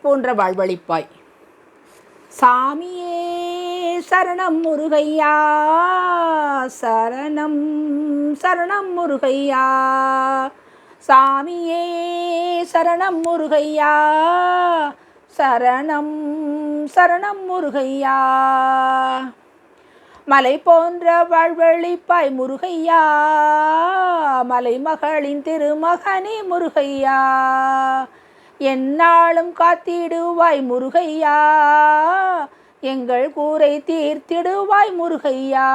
போன்ற வாழ்வழிப்பாய். சாமியே சரணம் முருகையா, சரணம் சரணம் முருகையா. சாமியே சரணம் முருகையா, சரணம் சரணம் முருகையா. மலை போன்ற வாழ்வழிப்பாய் முருகையா, மலைமகளின் திருமகனே முருகையா. எந்நாளும் காத்திடுவாய் முருகையா, எங்கள் கூரை தீர்த்திடுவாய் முருகையா.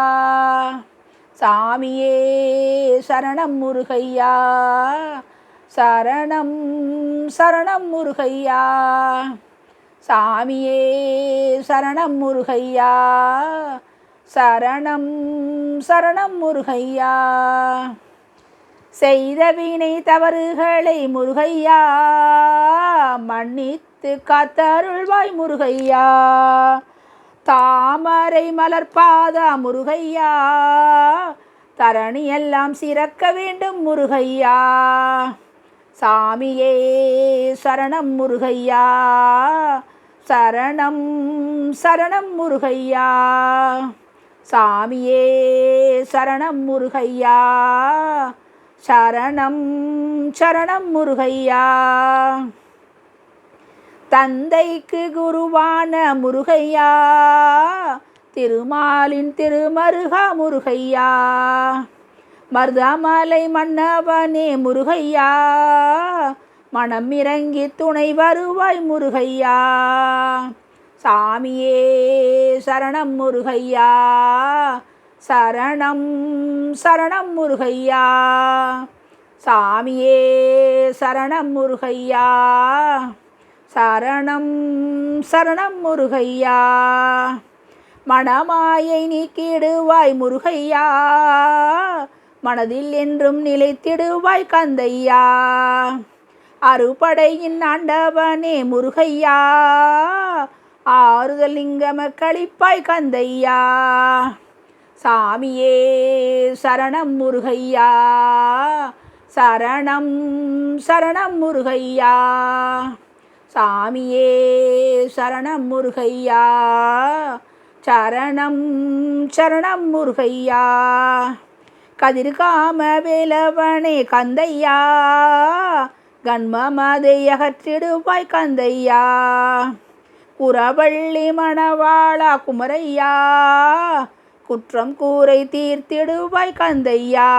சாமியே சரணம் முருகையா, சரணம் சரணம் முருகையா. சாமியே சரணம் முருகையா, சரணம் சரணம் முருகையா. செய்த வினை தவறுகளை முருகையா, மன்னித்து காத்தருள்வாய் முருகையா. தாமரை மலர்பாதா முருகையா, தரணி எல்லாம் சிறக்க வேண்டும் முருகையா. சாமியே சரணம் முருகையா, சரணம் சரணம் முருகையா. சாமியே சரணம் முருகையா, சரணம் சரணம் முருகையா. தந்தைக்கு குருவான முருகையா, திருமாலின் திருமருகா முருகையா. மருதமலை மன்னவனே முருகையா, மனம் இறங்கி துணை வருவாய் முருகையா. சாமியே சரணம் முருகையா, சரணம் சரணம் முருகையா. சாமியே சரணம் முருகையா, சரணம் சரணம் முருகையா. மனமாயை நீக்கிடுவாய் முருகையா, மனதில் என்றும் நிலைத்திடுவாய் கந்தையா. அறுபடையின் ஆண்டவனே முருகையா, ஆறுதல் லிங்கம கழிப்பாய் கந்தையா. சாமியே சரணம் முருகையா, சரணம் சரணம் முருகையா. சாமியே சரணம் முருகையா, சரணம் சரணம் முருகையா. கதிர்காம வேலவனே கந்தையா, கண்மமதை அகற்றிடுவாய் கந்தையா. குரவள்ளி மணவாளா குமரையா, குற்றம் கூரை தீர்த்திடுவாய் கந்தையா.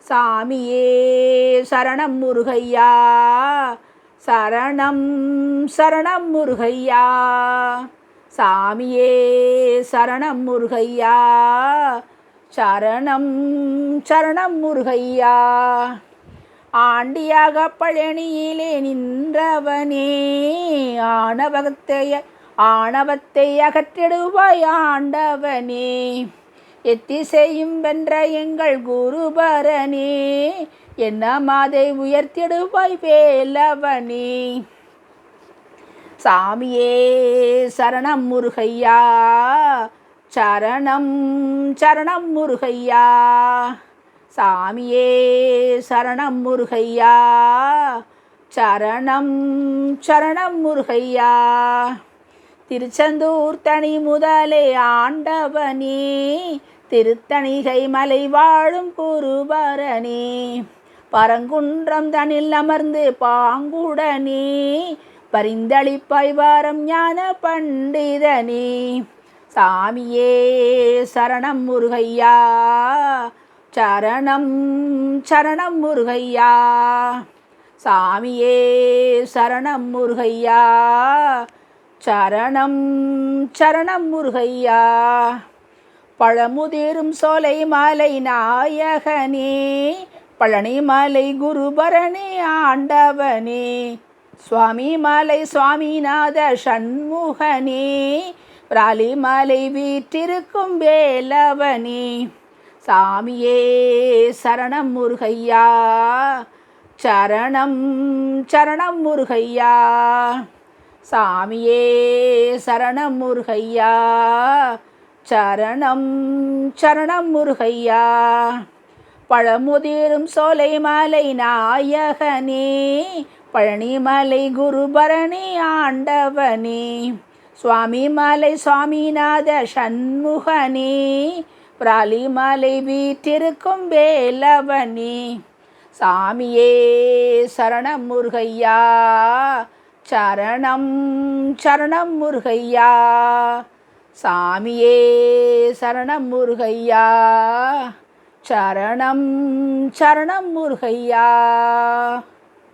சாமியே சரணம் முருகையா, சரணம் சரணம் முருகையா. சாமியே சரணம் முருகையா, சரணம் சரணம் முருகையா. ஆண்டியாக பழனியிலே நின்றவனே, ஆணவத்தை அகற்றிடுவாய் ஆண்டவனே. எத்திசையும் வென்ற எங்கள் குருபரனே, என்ன மாதை உயர்த்திடுவாய் வேலவனே. சாமியே சரணம் முருகையா, சரணம் சரணம் முருகையா. சாமியே சரணம் முருகையா, சரணம் சரணம் முருகையா. திருச்செந்தூர் தனி முதலே ஆண்டவனே, திருத்தணிகை மலை வாழும் குருபரனே. பரங்குன்றம் தனில் அமர்ந்து பாங்குடனே, பரிந்தளிப்பாய் வாரம் ஞான பண்டிதனே. சாமியே சரணம் முருகையா, சரணம் சரணம் முருகையா. சாமியே சரணம் முருகையா, சரணம் சரணம் முருகையா. பழமுதிரும் சோலை மாலை நாயகனே, பழனி மலை குருபரனே ஆண்டவனே. சுவாமி மலை சுவாமிநாத சண்முகனே, பிராலிமலை வீற்றிருக்கும் வேலவனே. சாமியே சரணம் முருகையா, சரணம் சரணம் முருகையா. சாமியே சரணம் முருகையா, சரணம் சரணம் முருகையா. பழமுதிரும் சோலை மாலை நாயகனே, பழனிமலை குருபரணி ஆண்டவனே, சுவாமிமலை சுவாமிநாத சண்முகனே, பிராலிமலை வீற்றிருக்கும் வேலவனே, சாமியே சரணம் முருகையா, சரணம் சரணம் முருகையா, சாமியே சரணம் முருகையா, சரணம் சரணம் முருகையா.